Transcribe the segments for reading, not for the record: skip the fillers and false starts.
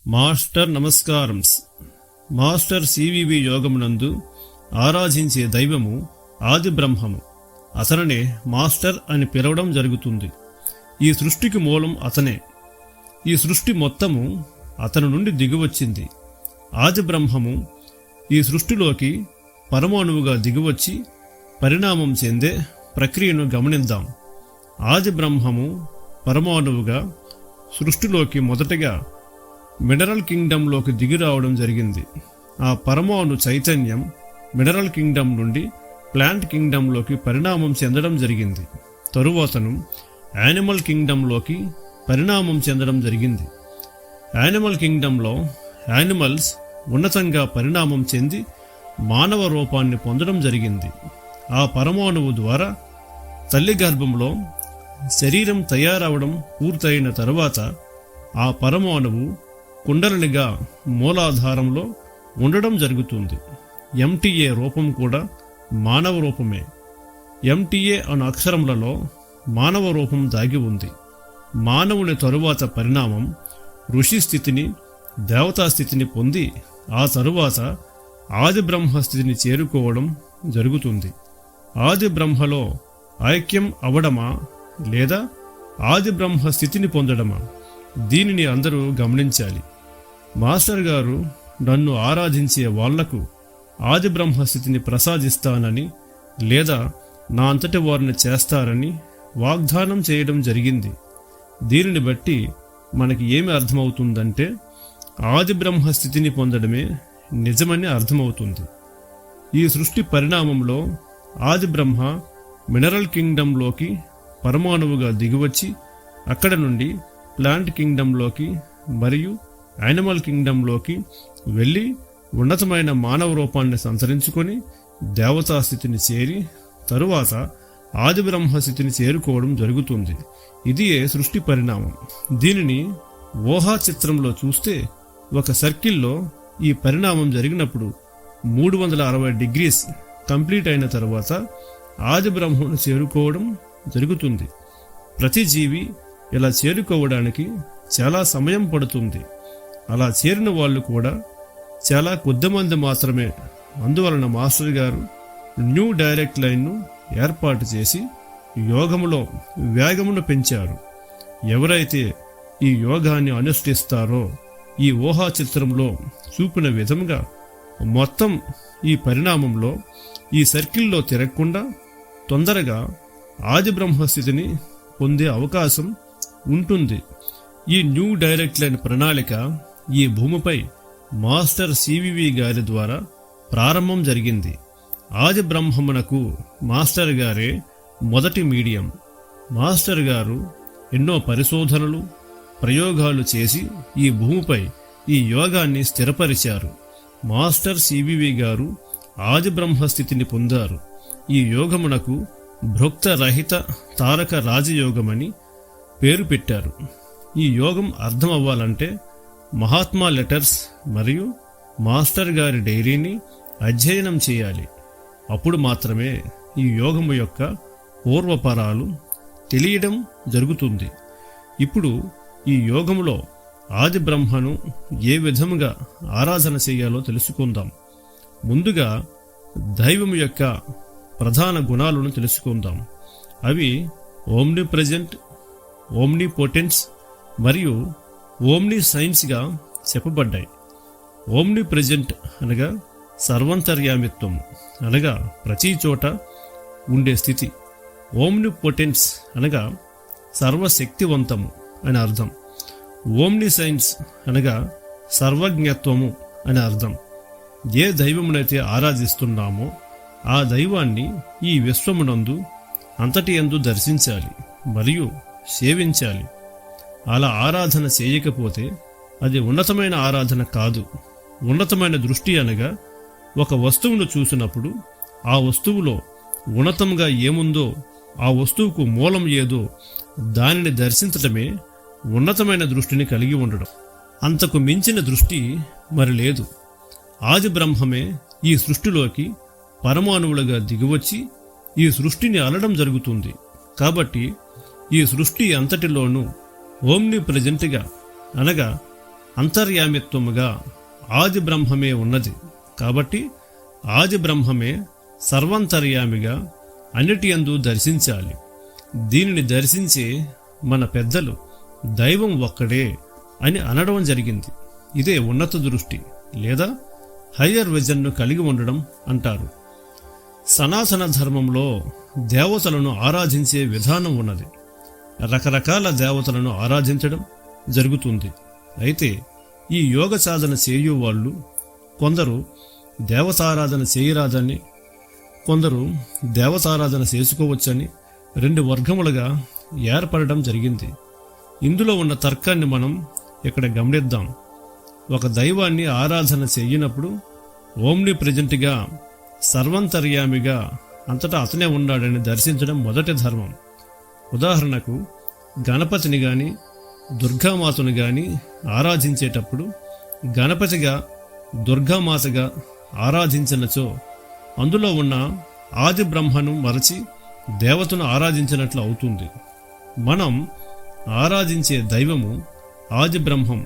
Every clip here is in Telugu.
మాస్టర్ నమస్కారం. మాస్టర్ సివివి యోగమునందు ఆరాధించే దైవము ఆది బ్రహ్మము. అతననే మాస్టర్ అని పిలవడం జరుగుతుంది. ఈ సృష్టికి మూలం అతనే. ఈ సృష్టి మొత్తము అతని నుండి దిగివచ్చింది. ఆది బ్రహ్మము ఈ సృష్టిలోకి పరమాణువుగా దిగివచ్చి పరిణామం చెందే ప్రక్రియను గమనిద్దాం. ఆది బ్రహ్మము పరమాణువుగా సృష్టిలోకి మొదటగా మినరల్ కింగ్డంలోకి దిగిరావడం జరిగింది. ఆ పరమాణు చైతన్యం మినరల్ కింగ్డమ్ నుండి ప్లాంట్ కింగ్డంలోకి పరిణామం చెందడం జరిగింది. తరువాతను యానిమల్ కింగ్డంలోకి పరిణామం చెందడం జరిగింది. యానిమల్ కింగ్డంలో యానిమల్స్ ఉన్నతంగా పరిణామం చెంది మానవ రూపాన్ని పొందడం జరిగింది. ఆ పరమాణువు ద్వారా తల్లి గర్భంలో శరీరం తయారవడం పూర్తయిన తరువాత ఆ పరమాణువు కుండలినిగా మూలాధారంలో ఉండడం జరుగుతుంది. ఎంటీఏ రూపం కూడా మానవ రూపమే. ఎంటీఏ అను అక్షరములలో మానవ రూపం దాగి ఉంది. మానవుని తరువాత పరిణామం ఋషి స్థితిని, దేవతా స్థితిని పొంది ఆ తరువాత ఆది బ్రహ్మ స్థితిని చేరుకోవడం జరుగుతుంది. ఆది బ్రహ్మలో ఐక్యం అవడమా లేదా ఆది బ్రహ్మ స్థితిని పొందడమా? దీనిని అందరూ గమనించాలి. మాస్టర్ గారు నన్ను ఆరాధించే వాళ్లకు ఆది బ్రహ్మ స్థితిని ప్రసాదిస్తానని లేదా నా అంతటి వారిని చేస్తారని వాగ్దానం చేయడం జరిగింది. దీనిని బట్టి మనకి ఏమి అర్థమవుతుందంటే ఆది బ్రహ్మ స్థితిని పొందడమే నిజమని అర్థమవుతుంది. ఈ సృష్టి పరిణామంలో ఆది బ్రహ్మ మినరల్ కింగ్డంలోకి పరమాణువుగా దిగివచ్చి అక్కడ నుండి ప్లాంట్ కింగ్డంలోకి మరియు యానిమల్ కింగ్డంలోకి వెళ్ళి ఉన్నతమైన మానవ రూపాన్ని సంతరించుకొని దేవతా స్థితిని చేరి తరువాత ఆది బ్రహ్మ స్థితిని చేరుకోవడం జరుగుతుంది. ఇదియే సృష్టి పరిణామం. దీనిని ఊహా చిత్రంలో చూస్తే ఒక సర్కిల్లో ఈ పరిణామం జరిగినప్పుడు 360 డిగ్రీస్ కంప్లీట్ అయిన తరువాత ఆది బ్రహ్మను చేరుకోవడం జరుగుతుంది. ప్రతి జీవి ఇలా చేరుకోవడానికి చాలా సమయం పడుతుంది. అలా చేరిన వాళ్ళు కూడా చాలా కొద్దిమంది మాత్రమే. అందువలన మాస్టర్ గారు న్యూ డైరెక్ట్ లైన్ను ఏర్పాటు చేసి యోగములో వేగమును పెంచారు. ఎవరైతే ఈ యోగాన్ని అనుష్ఠిస్తారో ఈ ఊహా చిత్రంలో చూపిన విధంగా మొత్తం ఈ పరిణామంలో ఈ సర్కిల్లో తిరగకుండా తొందరగా ఆది బ్రహ్మస్థితిని పొందే అవకాశం ఉంటుంది. ఈ న్యూ డైరెక్ట్ లైన్ ప్రణాళిక ఈ భూమిపై మాస్టర్ సివివి గారి ద్వారా ప్రారంభం జరిగింది. ఆది బ్రహ్మమునకు మాస్టర్ గారే మొదటి మీడియం. మాస్టర్ గారు ఎన్నో పరిశోధనలు, ప్రయోగాలు చేసి ఈ భూమిపై ఈ యోగాన్ని స్థిరపరిచారు. మాస్టర్ సివివి గారు ఆది బ్రహ్మస్థితిని పొందారు. ఈ యోగమునకు భృక్త రహిత తారక రాజయోగమని పేరు పెట్టారు. ఈ యోగం అర్థం అవ్వాలంటే మహాత్మా లెటర్స్ మరియు మాస్టర్ గారి డైరీని అధ్యయనం చేయాలి. అప్పుడు మాత్రమే ఈ యోగము యొక్క పూర్వపరాలు తెలియడం జరుగుతుంది. ఇప్పుడు ఈ యోగములో ఆది బ్రహ్మను ఏ విధముగా ఆరాధన చేయాలో తెలుసుకుందాం. ముందుగా దైవము యొక్క ప్రధాన గుణాలను తెలుసుకుందాం. అవి ఓమ్ని ప్రెజెంట్, ఓమ్ని పొటెన్స్ మరియు ఓమ్ని సైన్స్గా చెప్పబడ్డాయి. ఓమ్ని ప్రెజెంట్ అనగా సర్వంతర్యామిత్వం, అనగా ప్రతి చోట ఉండే స్థితి. ఓమ్ని పొటెన్స్ అనగా సర్వశక్తివంతము అని అర్థం. ఓమ్ని సైన్స్ అనగా సర్వజ్ఞత్వము అని అర్థం. ఏ దైవమునైతే ఆరాధిస్తున్నామో ఆ దైవాన్ని ఈ విశ్వమునందు అంతటి యందు దర్శించాలి మరియు సేవించాలి. అలా ఆరాధన చేయకపోతే అది ఉన్నతమైన ఆరాధన కాదు. ఉన్నతమైన దృష్టి అనగా ఒక వస్తువును చూసినప్పుడు ఆ వస్తువులో ఉన్నతంగా ఏముందో, ఆ వస్తువుకు మూలం ఏదో దానిని దర్శించటమే ఉన్నతమైన దృష్టిని కలిగి ఉండడం. అంతకు మించిన దృష్టి మరి లేదు. ఆది బ్రహ్మమే ఈ సృష్టిలోకి పరమాణువులుగా దిగివచ్చి ఈ సృష్టిని అలడం జరుగుతుంది. కాబట్టి ఈ సృష్టి అంతటిలోనూ ఓమ్ని ప్రెజెంట్గా అనగా అంతర్యామిత్వముగా ఆది బ్రహ్మమే ఉన్నది. కాబట్టి ఆది బ్రహ్మమే సర్వంతర్యామిగా అన్నిటి యందు దర్శించాలి. దీనిని దర్శించే మన పెద్దలు దైవం ఒక్కడే అని అనడం జరిగింది. ఇదే ఉన్నత దృష్టి లేదా హయ్యర్ విజన్ను కలిగి ఉండడం అంటారు. సనాతన ధర్మంలో దేవతలను ఆరాధించే విధానం ఉన్నది. రకరకాల దేవతలను ఆరాధించడం జరుగుతుంది. అయితే ఈ యోగ సాధన చేయు వాళ్ళు కొందరు దేవతారాధన చేయరాదని, కొందరు దేవతారాధన చేసుకోవచ్చని 2 వర్గములుగా ఏర్పడడం జరిగింది. ఇందులో ఉన్న తర్కాన్ని మనం ఇక్కడ గమనిద్దాం. ఒక దైవాన్ని ఆరాధన చెయ్యినప్పుడు ఓమ్ని ప్రెజెంట్గా, సర్వంతర్యామిగా అంతటా అతనే ఉన్నాడని దర్శించడం మొదటి ధర్మం. ఉదాహరణకు గణపతిని గాని దుర్గామాతను గాని ఆరాధించేటప్పుడు గణపతిగా దుర్గామాతగా ఆరాధించినచో అందులో ఉన్న ఆది బ్రహ్మను మరచి దేవతను ఆరాధించినట్లు అవుతుంది. మనం ఆరాధించే దైవము ఆది బ్రహ్మం.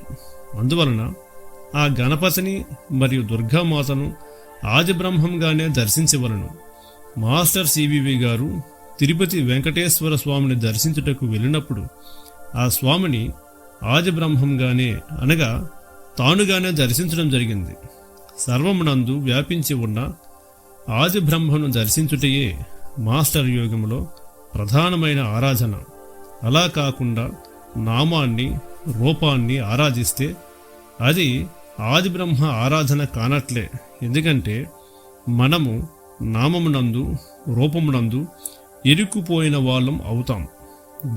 అందువలన ఆ గణపతిని మరియు దుర్గామాతను ఆది బ్రహ్మంగానే దర్శించవలను. మాస్టర్ సివివి గారు తిరుపతి వెంకటేశ్వర స్వామిని దర్శించుటకు వెళ్ళినప్పుడు ఆ స్వామిని ఆది బ్రహ్మంగానే అనగా తానుగానే దర్శించడం జరిగింది. సర్వమునందు వ్యాపించి ఉన్న ఆది బ్రహ్మను దర్శించుటయే మాస్టర్ యోగంలో ప్రధానమైన ఆరాధన. అలా కాకుండా నామాన్ని రూపాన్ని ఆరాధిస్తే అది ఆది బ్రహ్మ ఆరాధన కానట్లే. ఎందుకంటే మనము నామమునందు రూపమునందు ఇరుక్కుపోయిన వాళ్ళం అవుతాం.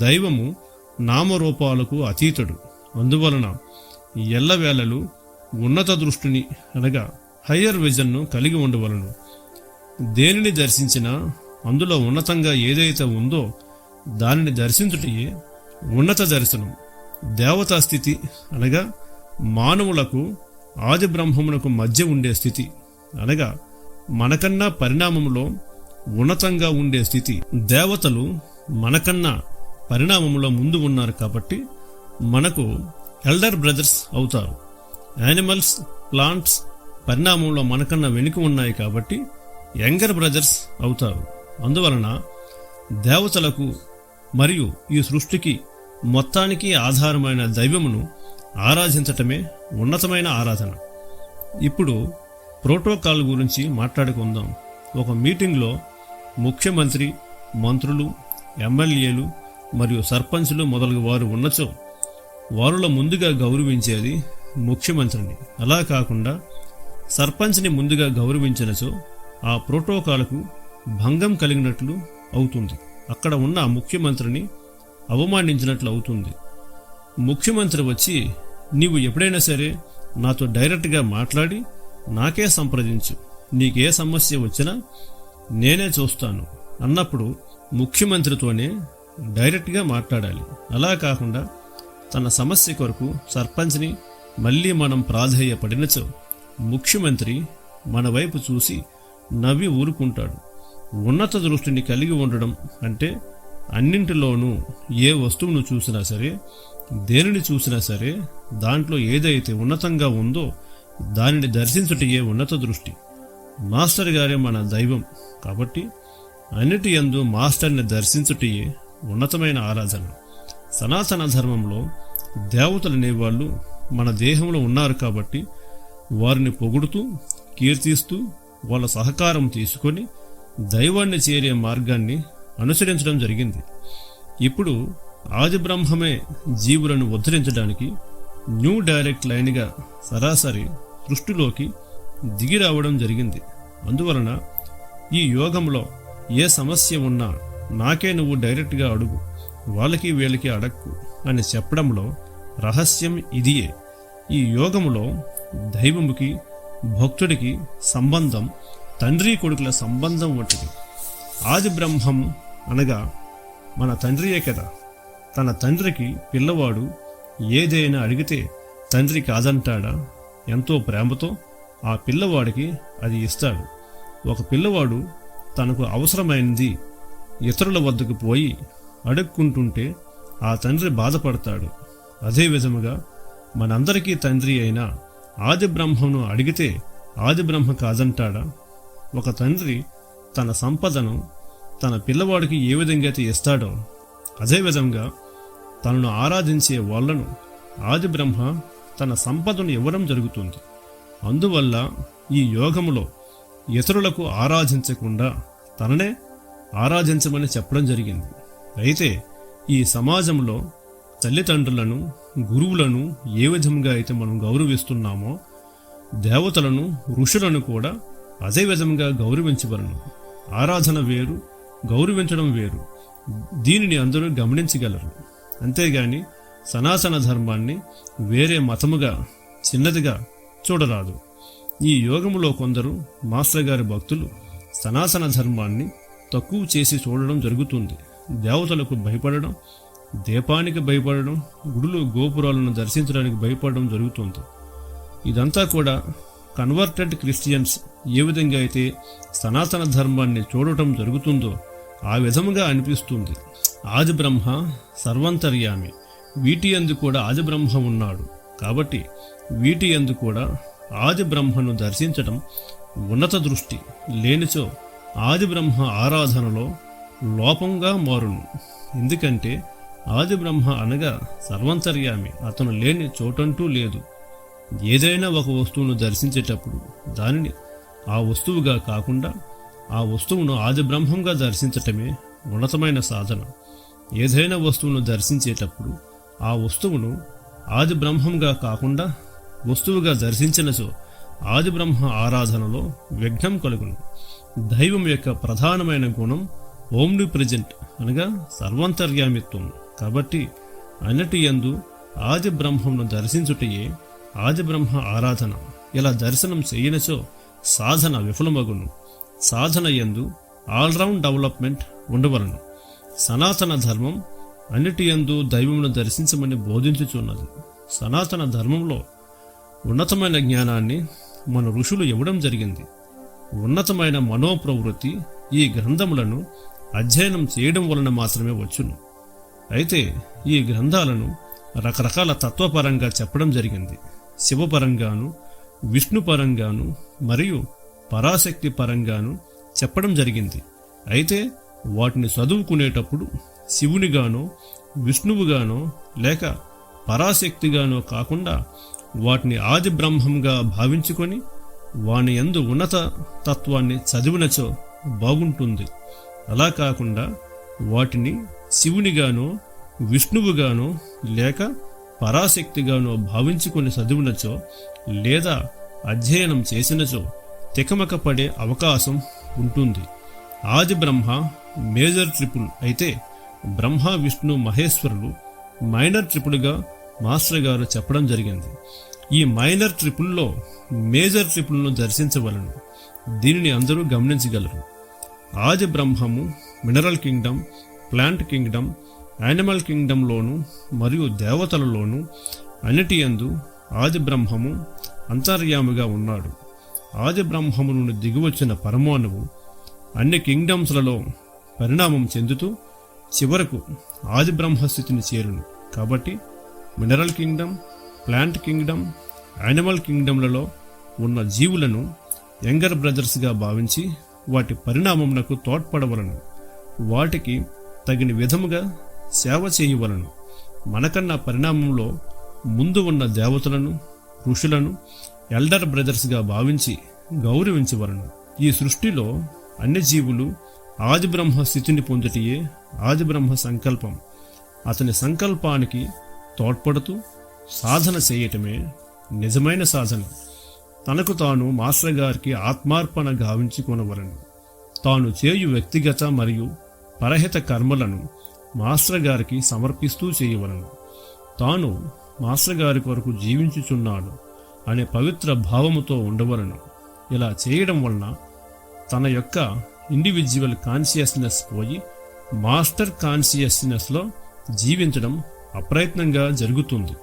దైవము నామరూపాలకు అతీతుడు. అందువలన ఎల్లవేళలు ఉన్నత దృష్టిని అనగా హయ్యర్ విజన్ను కలిగి ఉండవలను. దేనిని దర్శించినా అందులో ఉన్నతంగా ఏదైతే ఉందో దానిని దర్శించుటయే ఉన్నత దర్శనం. దేవతా స్థితి అనగా మానవులకు ఆది బ్రహ్మమునకు మధ్య ఉండే స్థితి, అనగా మనకన్నా పరిణామంలో ఉన్నతంగా ఉండే స్థితి. దేవతలు మనకన్నా పరిణామంలో ముందు ఉన్నారు కాబట్టి మనకు ఎల్డర్ బ్రదర్స్ అవుతారు. యానిమల్స్, ప్లాంట్స్ పరిణామంలో మనకన్నా వెనుక ఉన్నాయి కాబట్టి యంగర్ బ్రదర్స్ అవుతారు. అందువలన దేవతలకు మరియు ఈ సృష్టికి మొత్తానికి ఆధారమైన దైవమును ఆరాధించటమే ఉన్నతమైన ఆరాధన. ఇప్పుడు ప్రోటోకాల్ గురించి మాట్లాడుకుందాం. ఒక మీటింగ్లో ముఖ్యమంత్రి, మంత్రులు, ఎమ్మెల్యేలు మరియు సర్పంచులు మొదలగు వారు ఉన్నచో వారిలో ముందుగా గౌరవించేది ముఖ్యమంత్రిని. అలా కాకుండా సర్పంచ్ని ముందుగా గౌరవించినచో ఆ ప్రోటోకాల్కు భంగం కలిగినట్లు అవుతుంది. అక్కడ ఉన్న ముఖ్యమంత్రిని అవమానించినట్లు అవుతుంది. ముఖ్యమంత్రి వచ్చి నీవు ఎప్పుడైనా సరే నాతో డైరెక్ట్గా మాట్లాడి నాకే సంప్రదించు, నీకే సమస్య వచ్చినా నేనే చూస్తాను అన్నప్పుడు ముఖ్యమంత్రితోనే డైరెక్ట్గా మాట్లాడాలి. అలా కాకుండా తన సమస్య కొరకు సర్పంచ్ని మళ్ళీ మనం ప్రాధేయపడినచో ముఖ్యమంత్రి మన వైపు చూసి నవ్వి ఊరుకుంటాడు. ఉన్నత దృష్టిని కలిగి ఉండడం అంటే అన్నింటిలోనూ ఏ వస్తువును చూసినా సరే, దేనిని చూసినా సరే దాంట్లో ఏదైతే ఉన్నతంగా ఉందో దానిని దర్శించుటయే ఉన్నత దృష్టి. మాస్టర్ గారే మన దైవం కాబట్టి అన్నిటి యందు మాస్టర్ని దర్శించుటయే ఉన్నతమైన ఆరాధన. సనాతన ధర్మంలో దేవతలు అనేవాళ్ళు మన దేహంలో ఉన్నారు కాబట్టి వారిని పొగుడుతూ కీర్తిస్తూ వాళ్ళ సహకారం తీసుకొని దైవాన్ని చేరే మార్గాన్ని అనుసరించడం జరిగింది. ఇప్పుడు ఆది బ్రహ్మమే జీవులను ఉద్ధరించడానికి న్యూ డైరెక్ట్ లైన్గా సరాసరి సృష్టిలోకి దిగి రావడం జరిగింది. అందువలన ఈ యోగంలో ఏ సమస్య ఉన్నా నాకే నువ్వు డైరెక్ట్గా అడుగు, వాళ్ళకి వీళ్ళకి అడక్కు అని చెప్పడంలో రహస్యం ఇదియే. ఈ యోగములో దైవముకి భక్తుడికి సంబంధం తండ్రి కొడుకుల సంబంధం వంటిది. ఆది బ్రహ్మం అనగా మన తండ్రియే కదా. తన తండ్రికి పిల్లవాడు ఏదైనా అడిగితే తండ్రి కాదంటాడా? ఎంతో ప్రేమతో ఆ పిల్లవాడికి అది ఇస్తాడు. ఒక పిల్లవాడు తనకు అవసరమైనది ఇతరుల వద్దకు పోయి అడుక్కుంటుంటే ఆ తండ్రి బాధపడతాడు. అదే విధముగా మనందరికీ తండ్రి అయిన ఆది బ్రహ్మను అడిగితే ఆది బ్రహ్మ కాదంటాడా? ఒక తండ్రి తన సంపదను తన పిల్లవాడికి ఏ విధంగా అయితే ఇస్తాడో అదేవిధంగా తనను ఆరాధించే వాళ్లను ఆది బ్రహ్మ తన సంపదను ఇవ్వడం జరుగుతుంది. అందువల్ల ఈ యోగములో ఇతరులకు ఆరాధించకుండా తననే ఆరాధించమని చెప్పడం జరిగింది. అయితే ఈ సమాజంలో తల్లిదండ్రులను, గురువులను ఏ విధంగా అయితే మనం గౌరవిస్తున్నామో దేవతలను, ఋషులను కూడా అదే విధంగా గౌరవించవలను. ఆరాధన వేరు, గౌరవించడం వేరు. దీనిని అందరూ గమనించగలరు. అంతేగాని సనాతన ధర్మాన్ని వేరే మతముగా, చిన్నదిగా చూడరాదు. ఈ యోగములో కొందరు మాస్టర్ గారి భక్తులు సనాతన ధర్మాన్ని తక్కువ చేసి చూడడం జరుగుతుంది. దేవతలకు భయపడడం, దీపానికి భయపడడం, గుడులు గోపురాలను దర్శించడానికి భయపడడం జరుగుతుంది. ఇదంతా కూడా కన్వర్టెడ్ క్రిస్టియన్స్ ఏ విధంగా అయితే సనాతన ధర్మాన్ని చూడటం జరుగుతుందో ఆ విధముగా అనిపిస్తుంది. ఆది బ్రహ్మ సర్వంతర్యామి, వీటి యందు కూడా ఆది బ్రహ్మ ఉన్నాడు. కాబట్టి వీటి యందు కూడా ఆది బ్రహ్మను దర్శించడం ఉన్నత దృష్టి. లేనిచో ఆది బ్రహ్మ ఆరాధనలో లోపంగా మారును. ఎందుకంటే ఆది బ్రహ్మ అనగా సర్వంతర్యామి, అతను లేని చోటంటూ లేదు. ఏదైనా ఒక వస్తువును దర్శించేటప్పుడు దానిని ఆ వస్తువుగా కాకుండా ఆ వస్తువును ఆది బ్రహ్మంగా దర్శించటమే ఉన్నతమైన సాధన. ఏదైనా వస్తువును దర్శించేటప్పుడు ఆ వస్తువును ఆది బ్రహ్మంగా కాకుండా వస్తువుగా దర్శించినచో ఆది బ్రహ్మ ఆరాధనలో విఘ్నం కలుగును. దైవం యొక్క ప్రధానమైన గుణం ఓమ్ని ప్రెజెంట్ అనగా సర్వంతర్యామిత్వం. కాబట్టి అన్నిటి యందు ఆది బ్రహ్మను దర్శించుటయే ఆది బ్రహ్మ ఆరాధన. ఇలా దర్శనం చేయనచో సాధన విఫలమగును. సాధన యందు ఆల్రౌండ్ డెవలప్మెంట్ ఉండవలను. సనాతన ధర్మం అన్నిటి యందు దైవమును దర్శించమని బోధించుచున్నది. సనాతన ధర్మంలో ఉన్నతమైన జ్ఞానాన్ని మన ఋషులు ఇవ్వడం జరిగింది. ఉన్నతమైన మనోప్రవృత్తి ఈ గ్రంథములను అధ్యయనం చేయడం వలన మాత్రమే వచ్చును. అయితే ఈ గ్రంథాలను రకరకాల తత్వపరంగా చెప్పడం జరిగింది. శివపరంగాను, విష్ణుపరంగాను మరియు పరాశక్తి పరంగాను చెప్పడం జరిగింది. అయితే వాటిని చదువుకునేటప్పుడు శివునిగానో, విష్ణువుగానో లేక పరాశక్తిగానో కాకుండా వాటిని ఆది బ్రహ్మంగా భావించుకొని వాని యందు ఉన్నత తత్వాన్ని చదివినచో బాగుంటుంది. అలా కాకుండా వాటిని శివునిగానో, విష్ణువుగానో లేక పరాశక్తిగానో భావించుకొని చదివినచో లేదా అధ్యయనం చేసినచో తికమక పడే అవకాశం ఉంటుంది. ఆది బ్రహ్మ మేజర్ ట్రిపుల్ అయితే బ్రహ్మ, విష్ణు, మహేశ్వరులు మైనర్ ట్రిపుల్గా మాస్టర్ గారు చెప్పడం జరిగింది. ఈ మైనర్ ట్రిపుల్లో మేజర్ ట్రిపుల్ను దర్శించవలను. దీనిని అందరూ గమనించగలరు. ఆది బ్రహ్మము mineral kingdom, plant kingdom, animal కింగ్డమ్లోను మరియు దేవతలలోను అన్నిటి యందు ఆది బ్రహ్మము అంతర్యామిగా ఉన్నాడు. ఆది బ్రహ్మము నుండి దిగివచ్చిన పరమాణువు అన్ని కింగ్డమ్స్లలో పరిణామం చెందుతూ చివరకు ఆది బ్రహ్మస్థితిని చేరును. కాబట్టి mineral kingdom, plant kingdom, animal కింగ్డమ్లలో ఉన్న జీవులను యంగర్ బ్రదర్స్గా భావించి వాటి పరిణామమునకు తోడ్పడవలను. వాటికి తగిన విధముగా సేవ చేయవలను. మనకన్నా పరిణామంలో ముందు ఉన్న దేవతలను, ఋషులను ఎల్డర్ బ్రదర్స్గా భావించి గౌరవించవలను. ఈ సృష్టిలో అన్ని జీవులు ఆది బ్రహ్మ స్థితిని పొందుటయే ఆది బ్రహ్మ సంకల్పం. అతని సంకల్పానికి తోడ్పడుతూ సాధన చేయటమే నిజమైన సాధన. తనకు తాను మాస్టర్ గారికి ఆత్మార్పణ గావించుకొనవలను. తాను చేయు వ్యక్తిగత మరియు పరహిత కర్మలను మాస్టర్ గారికి సమర్పిస్తూ చేయవలను. తాను మాస్టర్ గారి కొరకు జీవించుచున్నాడు అనే పవిత్ర భావముతో ఉండవలను. ఇలా చేయడం వలన తన యొక్క ఇండివిజువల్ కాన్షియస్నెస్ పోయి మాస్టర్ కాన్షియస్నెస్లో జీవించడం అప్రయత్నంగా జరుగుతుంది.